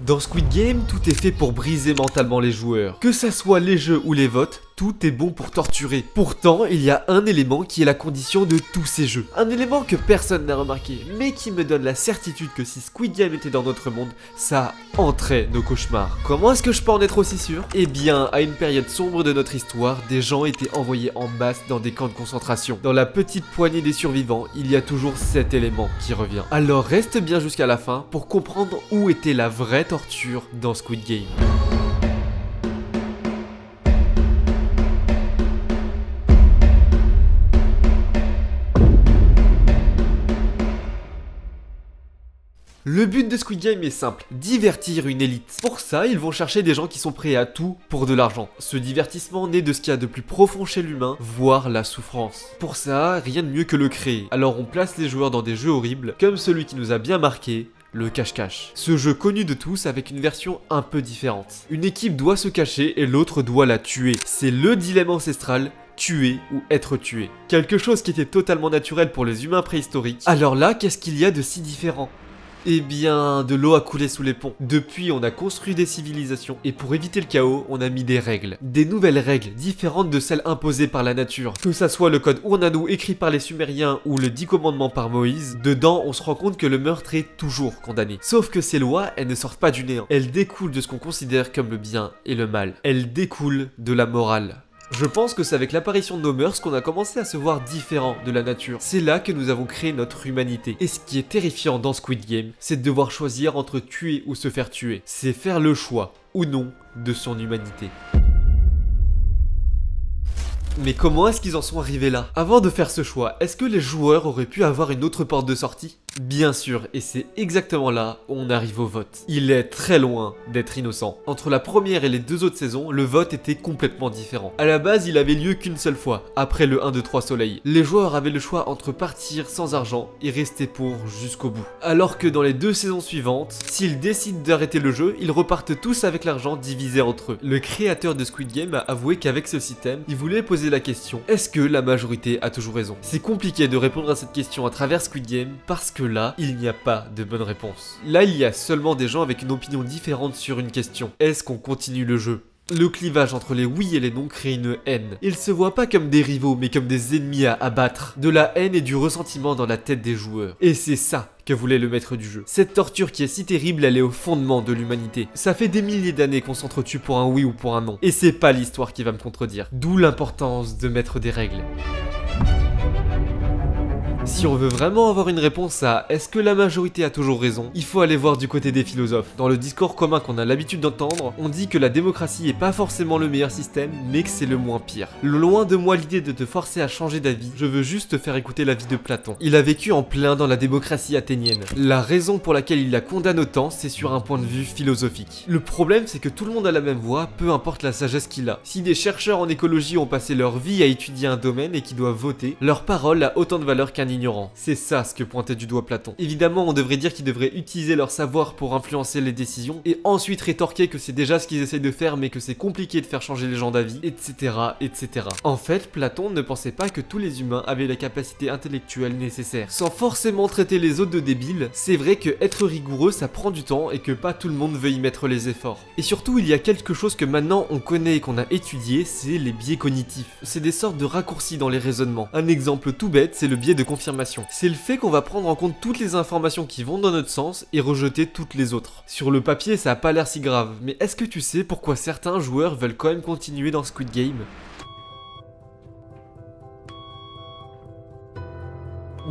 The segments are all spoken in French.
Dans Squid Game, tout est fait pour briser mentalement les joueurs. Que ça soit les jeux ou les votes, tout est bon pour torturer. Pourtant, il y a un élément qui est la condition de tous ces jeux. Un élément que personne n'a remarqué, mais qui me donne la certitude que si Squid Game était dans notre monde, ça entrait nos cauchemars. Comment est-ce que je peux en être aussi sûr? Eh bien, à une période sombre de notre histoire, des gens étaient envoyés en masse dans des camps de concentration. Dans la petite poignée des survivants, il y a toujours cet élément qui revient. Alors reste bien jusqu'à la fin pour comprendre où était la vraie torture dans Squid Game. Le but de Squid Game est simple, divertir une élite. Pour ça, ils vont chercher des gens qui sont prêts à tout pour de l'argent. Ce divertissement naît de ce qu'il y a de plus profond chez l'humain, voire la souffrance. Pour ça, rien de mieux que le créer. Alors on place les joueurs dans des jeux horribles, comme celui qui nous a bien marqué, le cache-cache. Ce jeu connu de tous avec une version un peu différente. Une équipe doit se cacher et l'autre doit la tuer. C'est le dilemme ancestral, tuer ou être tué. Quelque chose qui était totalement naturel pour les humains préhistoriques. Alors là, qu'est-ce qu'il y a de si différent ? Eh bien, de l'eau a coulé sous les ponts. Depuis, on a construit des civilisations et pour éviter le chaos, on a mis des règles. Des nouvelles règles, différentes de celles imposées par la nature. Que ça soit le code Urnanu écrit par les Sumériens ou le 10 commandements par Moïse, dedans, on se rend compte que le meurtre est toujours condamné. Sauf que ces lois, elles ne sortent pas du néant. Elles découlent de ce qu'on considère comme le bien et le mal. Elles découlent de la morale. Je pense que c'est avec l'apparition de nos mœurs qu'on a commencé à se voir différents de la nature. C'est là que nous avons créé notre humanité. Et ce qui est terrifiant dans Squid Game, c'est de devoir choisir entre tuer ou se faire tuer. C'est faire le choix, ou non, de son humanité. Mais comment est-ce qu'ils en sont arrivés là? Avant de faire ce choix, est-ce que les joueurs auraient pu avoir une autre porte de sortie? Bien sûr, et c'est exactement là où on arrive au vote. Il est très loin d'être innocent. Entre la première et les deux autres saisons, le vote était complètement différent. À la base, il avait lieu qu'une seule fois, après le 1, 2, 3 soleil. Les joueurs avaient le choix entre partir sans argent et rester pour jusqu'au bout. Alors que dans les deux saisons suivantes, s'ils décident d'arrêter le jeu, ils repartent tous avec l'argent divisé entre eux. Le créateur de Squid Game a avoué qu'avec ce système, il voulait poser la question, est-ce que la majorité a toujours raison? C'est compliqué de répondre à cette question à travers Squid Game parce que là, il n'y a pas de bonne réponse. Là, il y a seulement des gens avec une opinion différente sur une question. Est-ce qu'on continue le jeu? Le clivage entre les oui et les non crée une haine. Ils se voient pas comme des rivaux, mais comme des ennemis à abattre. De la haine et du ressentiment dans la tête des joueurs. Et c'est ça que voulait le maître du jeu. Cette torture qui est si terrible, elle est au fondement de l'humanité. Ça fait des milliers d'années qu'on s'entretue pour un oui ou pour un non. Et c'est pas l'histoire qui va me contredire. D'où l'importance de mettre des règles. Si on veut vraiment avoir une réponse à est-ce que la majorité a toujours raison, il faut aller voir du côté des philosophes. Dans le discours commun qu'on a l'habitude d'entendre, on dit que la démocratie est pas forcément le meilleur système, mais que c'est le moins pire. Loin de moi l'idée de te forcer à changer d'avis, je veux juste te faire écouter l'avis de Platon. Il a vécu en plein dans la démocratie athénienne. La raison pour laquelle il la condamne autant, c'est sur un point de vue philosophique. Le problème, c'est que tout le monde a la même voix, peu importe la sagesse qu'il a. Si des chercheurs en écologie ont passé leur vie à étudier un domaine et qui doivent voter, leur parole a autant de valeur qu'un ignorant. C'est ça ce que pointait du doigt Platon. Évidemment, on devrait dire qu'ils devraient utiliser leur savoir pour influencer les décisions et ensuite rétorquer que c'est déjà ce qu'ils essayent de faire mais que c'est compliqué de faire changer les gens d'avis, etc., etc. En fait, Platon ne pensait pas que tous les humains avaient la capacité intellectuelle nécessaire. Sans forcément traiter les autres de débiles, c'est vrai que être rigoureux ça prend du temps et que pas tout le monde veut y mettre les efforts. Et surtout, il y a quelque chose que maintenant on connaît et qu'on a étudié, c'est les biais cognitifs. C'est des sortes de raccourcis dans les raisonnements. Un exemple tout bête, c'est le biais de confirmation. C'est le fait qu'on va prendre en compte toutes les informations qui vont dans notre sens et rejeter toutes les autres. Sur le papier, ça a pas l'air si grave, mais est-ce que tu sais pourquoi certains joueurs veulent quand même continuer dans Squid Game ?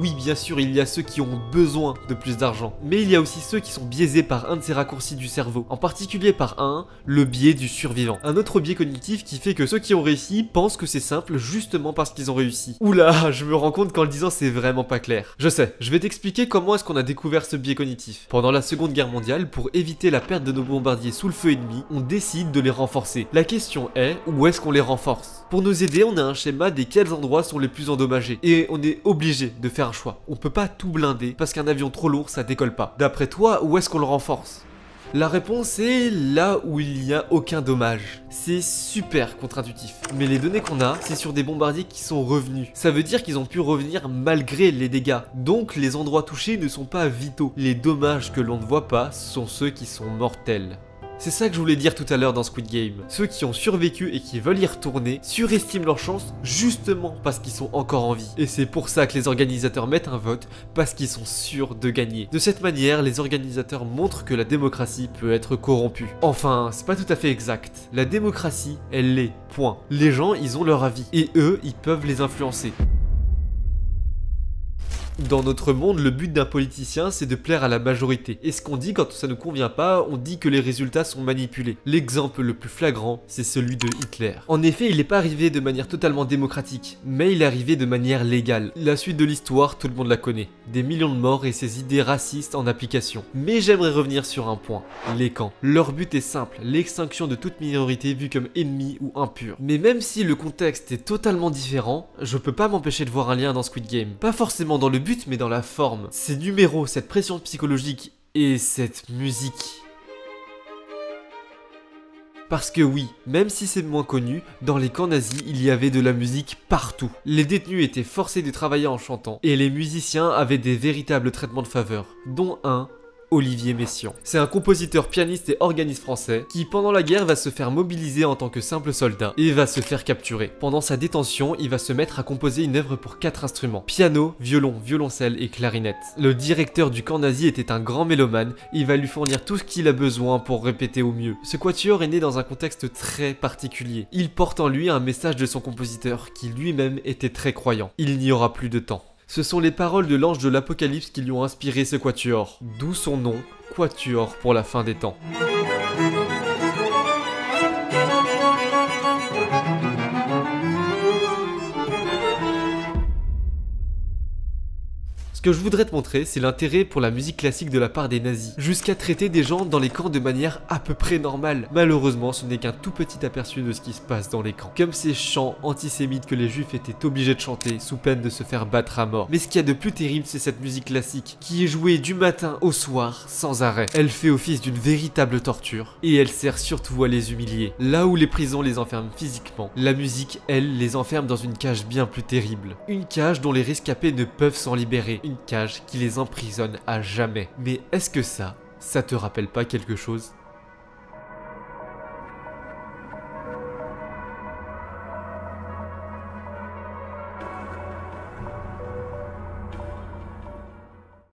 Oui, bien sûr, il y a ceux qui ont besoin de plus d'argent, mais il y a aussi ceux qui sont biaisés par un de ces raccourcis du cerveau, en particulier par le biais du survivant. Un autre biais cognitif qui fait que ceux qui ont réussi pensent que c'est simple justement parce qu'ils ont réussi. Oula, je me rends compte qu'en le disant c'est vraiment pas clair. Je sais, je vais t'expliquer comment est-ce qu'on a découvert ce biais cognitif. Pendant la Seconde Guerre mondiale, pour éviter la perte de nos bombardiers sous le feu ennemi, on décide de les renforcer. La question est, où est-ce qu'on les renforce ? Pour nous aider, on a un schéma des quels endroits sont les plus endommagés, et on est obligé de faire un choix. On peut pas tout blinder parce qu'un avion trop lourd ça décolle pas. D'après toi, où est-ce qu'on le renforce ? La réponse est là où il n'y a aucun dommage. C'est super contre-intuitif. Mais les données qu'on a, c'est sur des bombardiers qui sont revenus. Ça veut dire qu'ils ont pu revenir malgré les dégâts. Donc les endroits touchés ne sont pas vitaux. Les dommages que l'on ne voit pas sont ceux qui sont mortels. C'est ça que je voulais dire tout à l'heure dans Squid Game. Ceux qui ont survécu et qui veulent y retourner surestiment leurs chances justement parce qu'ils sont encore en vie. Et c'est pour ça que les organisateurs mettent un vote, parce qu'ils sont sûrs de gagner. De cette manière, les organisateurs montrent que la démocratie peut être corrompue. Enfin, c'est pas tout à fait exact. La démocratie, elle l'est, point. Les gens, ils ont leur avis. Et eux, ils peuvent les influencer. Dans notre monde, le but d'un politicien, c'est de plaire à la majorité. Et ce qu'on dit quand ça ne convient pas, on dit que les résultats sont manipulés. L'exemple le plus flagrant, c'est celui de Hitler. En effet, il n'est pas arrivé de manière totalement démocratique, mais il est arrivé de manière légale. La suite de l'histoire, tout le monde la connaît. Des millions de morts et ses idées racistes en application. Mais j'aimerais revenir sur un point. Les camps. Leur but est simple, l'extinction de toute minorité vue comme ennemie ou impure. Mais même si le contexte est totalement différent, je peux pas m'empêcher de voir un lien dans Squid Game. Pas forcément dans le but, mais dans la forme. Ces numéros, cette pression psychologique et cette musique. Parce que oui, même si c'est moins connu, dans les camps nazis, il y avait de la musique partout. Les détenus étaient forcés de travailler en chantant, et les musiciens avaient des véritables traitements de faveur, dont un Olivier Messiaen. C'est un compositeur, pianiste et organiste français qui, pendant la guerre, va se faire mobiliser en tant que simple soldat et va se faire capturer. Pendant sa détention, il va se mettre à composer une œuvre pour 4 instruments: piano, violon, violoncelle et clarinette. Le directeur du camp nazi était un grand mélomane et il va lui fournir tout ce qu'il a besoin pour répéter au mieux. Ce quatuor est né dans un contexte très particulier. Il porte en lui un message de son compositeur qui lui-même était très croyant. Il n'y aura plus de temps. Ce sont les paroles de l'ange de l'Apocalypse qui lui ont inspiré ce quatuor, d'où son nom, Quatuor pour la fin des temps. Ce que je voudrais te montrer, c'est l'intérêt pour la musique classique de la part des nazis, jusqu'à traiter des gens dans les camps de manière à peu près normale. Malheureusement, ce n'est qu'un tout petit aperçu de ce qui se passe dans les camps. Comme ces chants antisémites que les juifs étaient obligés de chanter sous peine de se faire battre à mort. Mais ce qu'il y a de plus terrible, c'est cette musique classique, qui est jouée du matin au soir, sans arrêt. Elle fait office d'une véritable torture, et elle sert surtout à les humilier. Là où les prisons les enferment physiquement, la musique, elle, les enferme dans une cage bien plus terrible. Une cage dont les rescapés ne peuvent s'en libérer. Une cage qui les emprisonne à jamais. Mais est-ce que ça te rappelle pas quelque chose ?